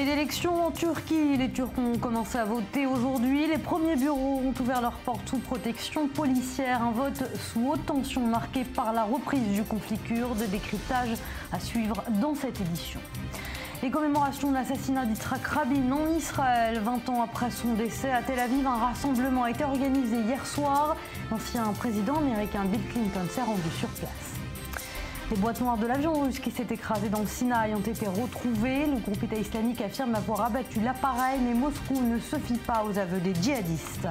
d'élection en Turquie. Les Turcs ont commencé à voter aujourd'hui. Les premiers bureaux ont ouvert leurs portes sous protection policière. Un vote sous haute tension marqué par la reprise du conflit kurde. Décryptage à suivre dans cette édition. Les commémorations de l'assassinat d'Yitzhak Rabin en Israël. 20 ans après son décès à Tel Aviv, un rassemblement a été organisé hier soir. L'ancien président américain Bill Clinton s'est rendu sur place. Les boîtes noires de l'avion russe qui s'est écrasé dans le Sinaï ont été retrouvées. Le groupe État islamique affirme avoir abattu l'appareil, mais Moscou ne se fie pas aux aveux des djihadistes.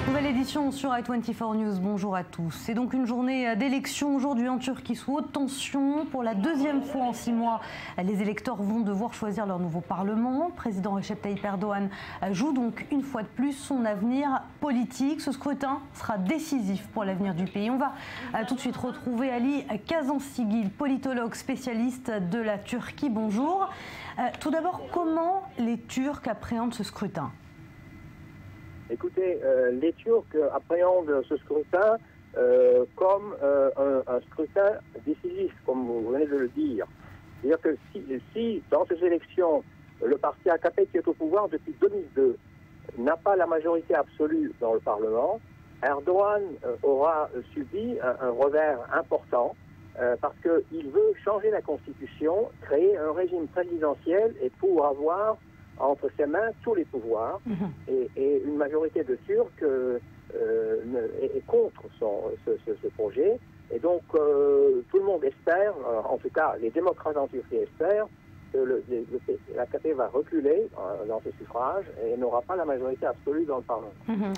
Nouvelle édition sur i24 News, bonjour à tous. C'est donc une journée d'élection aujourd'hui en Turquie sous haute tension. Pour la deuxième fois en 6 mois, les électeurs vont devoir choisir leur nouveau parlement. Le président Recep Tayyip Erdogan joue donc une fois de plus son avenir politique. Ce scrutin sera décisif pour l'avenir du pays. On va tout de suite retrouver Ali Kazansigil, politologue spécialiste de la Turquie. Bonjour. Tout d'abord, comment les Turcs appréhendent ce scrutin ? Écoutez, les Turcs appréhendent ce scrutin comme un scrutin décisif, comme vous venez de le dire. C'est-à-dire que si dans ces élections, le parti AKP qui est au pouvoir depuis 2002 n'a pas la majorité absolue dans le Parlement, Erdogan aura subi un revers important parce qu'il veut changer la Constitution, créer un régime présidentiel et pour avoir entre ses mains tous les pouvoirs et une majorité de Turcs est contre ce projet. Et donc tout le monde espère, en tout cas les démocrates en Turquie espèrent, que l'AKP va reculer dans ses suffrages et n'aura pas la majorité absolue dans le Parlement.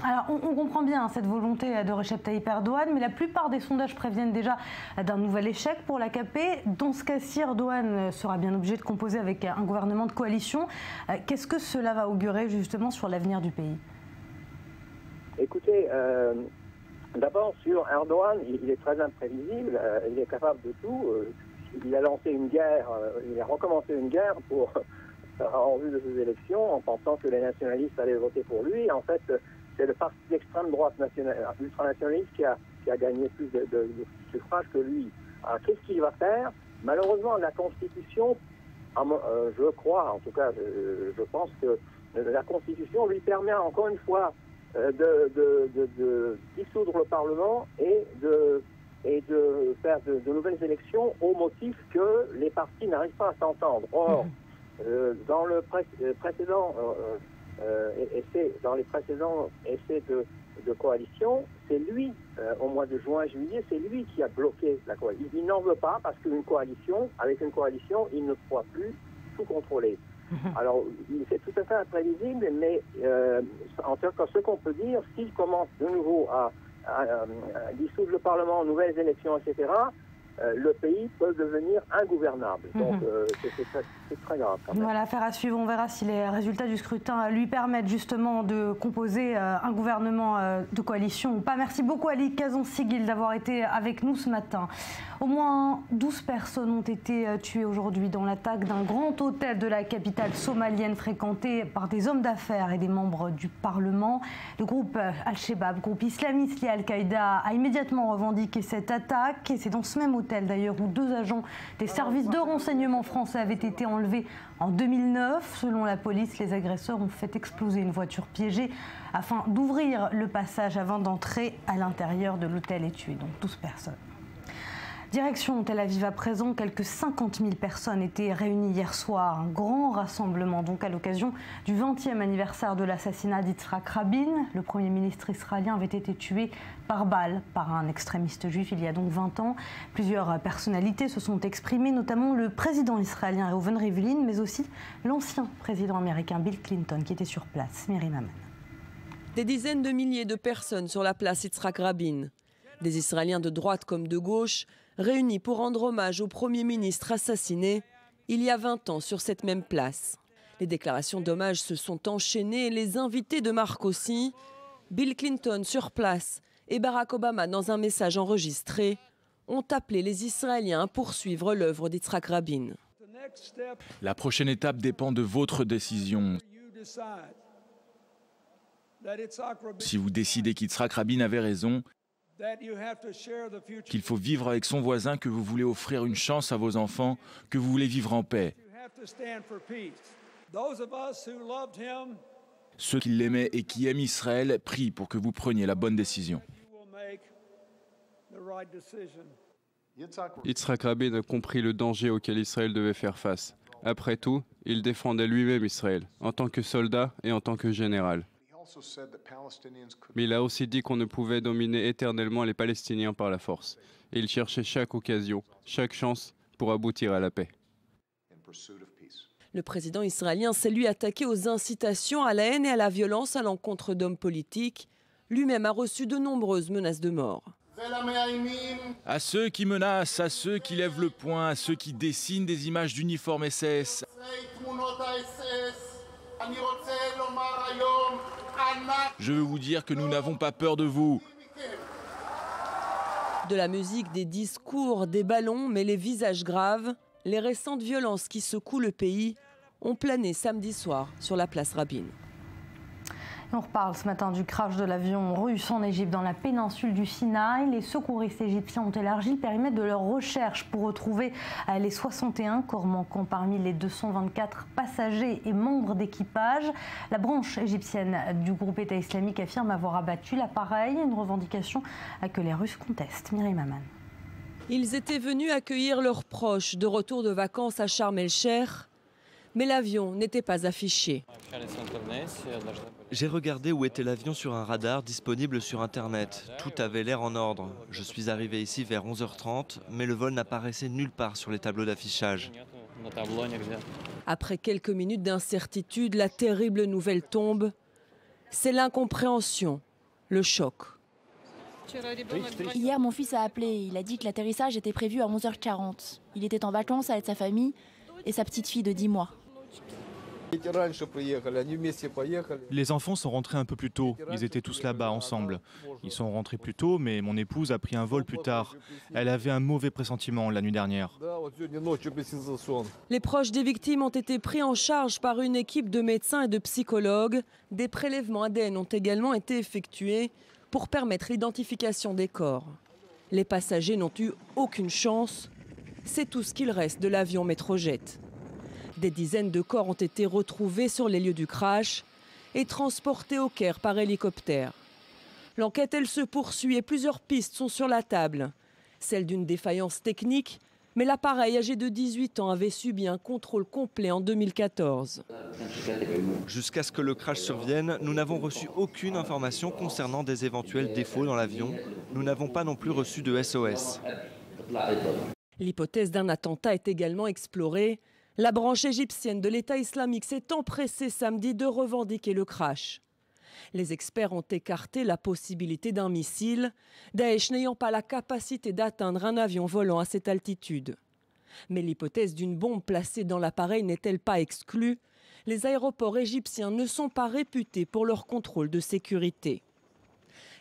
Alors on comprend bien cette volonté de Recep Tayyip Erdogan, mais la plupart des sondages préviennent déjà d'un nouvel échec pour l'AKP. Dans ce cas-ci, Erdogan sera bien obligé de composer avec un gouvernement de coalition. Qu'est-ce que cela va augurer justement sur l'avenir du pays ? Écoutez, d'abord sur Erdogan, il est très imprévisible, il est capable de tout. Il a lancé une guerre, il a recommencé une guerre en vue de ces élections en pensant que les nationalistes allaient voter pour lui. En fait, c'est le parti d'extrême droite ultranationaliste qui a gagné plus de suffrages que lui. Alors, qu'est-ce qu'il va faire ? Malheureusement, la Constitution, je crois, en tout cas, je pense que la Constitution lui permet encore une fois de dissoudre le Parlement et de faire de nouvelles élections au motif que les partis n'arrivent pas à s'entendre. Or, dans les précédents essais de coalition, c'est lui, au mois de juin-juillet, c'est lui qui a bloqué la coalition. Il n'en veut pas parce avec une coalition, il ne pourra plus tout contrôler. Alors, c'est tout à fait imprévisible, mais en tout cas, ce qu'on peut dire, s'il commence de nouveau à dissoudre le Parlement, nouvelles élections, etc., le pays peut devenir ingouvernable. Donc c'est très grave quand même. Voilà, affaire à suivre. On verra si les résultats du scrutin lui permettent justement de composer un gouvernement de coalition ou pas. Merci beaucoup Ali Kazansigil d'avoir été avec nous ce matin. Au moins 12 personnes ont été tuées aujourd'hui dans l'attaque d'un grand hôtel de la capitale somalienne fréquenté par des hommes d'affaires et des membres du Parlement. Le groupe Al-Shabaab, groupe islamiste lié à Al-Qaïda, a immédiatement revendiqué cette attaque. Et c'est dans ce même hôtel d'ailleurs où 2 agents des services de renseignement français avaient été enlevés en 2009. Selon la police, les agresseurs ont fait exploser une voiture piégée afin d'ouvrir le passage avant d'entrer à l'intérieur de l'hôtel et tuer donc 12 personnes. Direction Tel Aviv à présent, quelques 50 000 personnes étaient réunies hier soir. Un grand rassemblement donc à l'occasion du 20e anniversaire de l'assassinat d'Yitzhak Rabin. Le Premier ministre israélien avait été tué par balle par un extrémiste juif il y a donc 20 ans. Plusieurs personnalités se sont exprimées, notamment le président israélien Reuven Rivlin, mais aussi l'ancien président américain Bill Clinton qui était sur place. Myriam Amen. Des dizaines de milliers de personnes sur la place Yitzhak Rabin. Des Israéliens de droite comme de gauche, réunis pour rendre hommage au Premier ministre assassiné il y a 20 ans sur cette même place. Les déclarations d'hommage se sont enchaînées, les invités de marque aussi. Bill Clinton sur place et Barack Obama, dans un message enregistré, ont appelé les Israéliens à poursuivre l'œuvre d'Yitzhak Rabin. La prochaine étape dépend de votre décision. Si vous décidez qu'Yitzhak Rabin avait raison, Qu'il faut vivre avec son voisin, que vous voulez offrir une chance à vos enfants, que vous voulez vivre en paix. Ceux qui l'aimaient et qui aiment Israël prient pour que vous preniez la bonne décision. Yitzhak Rabin a compris le danger auquel Israël devait faire face. Après tout, il défendait lui-même Israël, en tant que soldat et en tant que général. Mais il a aussi dit qu'on ne pouvait dominer éternellement les Palestiniens par la force. Et il cherchait chaque occasion, chaque chance pour aboutir à la paix. Le président israélien s'est lui attaqué aux incitations à la haine et à la violence à l'encontre d'hommes politiques. Lui-même a reçu de nombreuses menaces de mort. À ceux qui menacent, à ceux qui lèvent le poing, à ceux qui dessinent des images d'uniformes SS. Je veux vous dire que nous n'avons pas peur de vous. De la musique, des discours, des ballons, mais les visages graves, les récentes violences qui secouent le pays ont plané samedi soir sur la place Rabin. On reparle ce matin du crash de l'avion russe en Égypte dans la péninsule du Sinaï. Les secouristes égyptiens ont élargi le périmètre de leur recherche pour retrouver les 61 corps manquants parmi les 224 passagers et membres d'équipage. La branche égyptienne du groupe État islamique affirme avoir abattu l'appareil, une revendication que les Russes contestent. Myriam Aman. Ils étaient venus accueillir leurs proches de retour de vacances à Sharm el-Sheikh, mais l'avion n'était pas affiché. J'ai regardé où était l'avion sur un radar disponible sur Internet. Tout avait l'air en ordre. Je suis arrivé ici vers 11h30, mais le vol n'apparaissait nulle part sur les tableaux d'affichage. Après quelques minutes d'incertitude, la terrible nouvelle tombe. C'est l'incompréhension, le choc. Hier, mon fils a appelé. Il a dit que l'atterrissage était prévu à 11h40. Il était en vacances avec sa famille et sa petite fille de 10 mois. Les enfants sont rentrés un peu plus tôt. Ils étaient tous là-bas ensemble. Ils sont rentrés plus tôt, mais mon épouse a pris un vol plus tard. Elle avait un mauvais pressentiment la nuit dernière. Les proches des victimes ont été pris en charge par une équipe de médecins et de psychologues. Des prélèvements ADN ont également été effectués pour permettre l'identification des corps. Les passagers n'ont eu aucune chance. C'est tout ce qu'il reste de l'avion Metrojet. Des dizaines de corps ont été retrouvés sur les lieux du crash et transportés au Caire par hélicoptère. L'enquête, elle se poursuit et plusieurs pistes sont sur la table. Celle d'une défaillance technique, mais l'appareil âgé de 18 ans avait subi un contrôle complet en 2014. Jusqu'à ce que le crash survienne, nous n'avons reçu aucune information concernant des éventuels défauts dans l'avion. Nous n'avons pas non plus reçu de SOS. L'hypothèse d'un attentat est également explorée. La branche égyptienne de l'État islamique s'est empressée samedi de revendiquer le crash. Les experts ont écarté la possibilité d'un missile, Daesh n'ayant pas la capacité d'atteindre un avion volant à cette altitude. Mais l'hypothèse d'une bombe placée dans l'appareil n'est-elle pas exclue? Les aéroports égyptiens ne sont pas réputés pour leur contrôle de sécurité.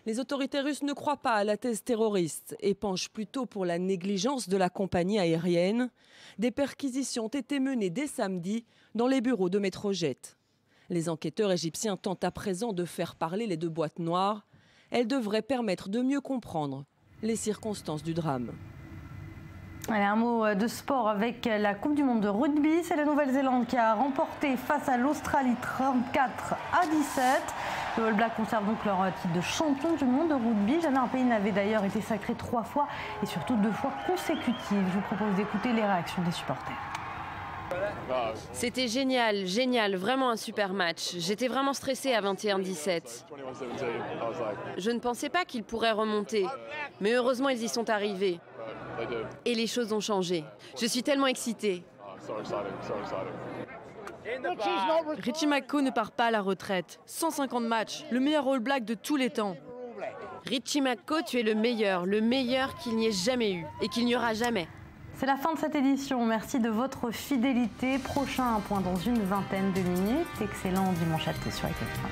Les autorités russes ne croient pas à la thèse terroriste et penchent plutôt pour la négligence de la compagnie aérienne. Des perquisitions ont été menées dès samedi dans les bureaux de Metrojet. Les enquêteurs égyptiens tentent à présent de faire parler les deux boîtes noires. Elles devraient permettre de mieux comprendre les circonstances du drame. Allez, un mot de sport avec la Coupe du Monde de rugby. C'est la Nouvelle-Zélande qui a remporté face à l'Australie 34-17. Les All Blacks conservent donc leur titre de champion du monde de rugby. Jamais un pays n'avait d'ailleurs été sacré 3 fois et surtout 2 fois consécutives. Je vous propose d'écouter les réactions des supporters. C'était génial, génial, vraiment un super match. J'étais vraiment stressée à 21-17. Je ne pensais pas qu'ils pourraient remonter, mais heureusement ils y sont arrivés. Et les choses ont changé. Je suis tellement excitée. Richie McCaw ne part pas à la retraite. 150 matchs, le meilleur All Black de tous les temps. Richie McCaw, tu es le meilleur qu'il n'y ait jamais eu et qu'il n'y aura jamais. C'est la fin de cette édition. Merci de votre fidélité. Prochain point dans une vingtaine de minutes. Excellent dimanche à tous sur ITF France.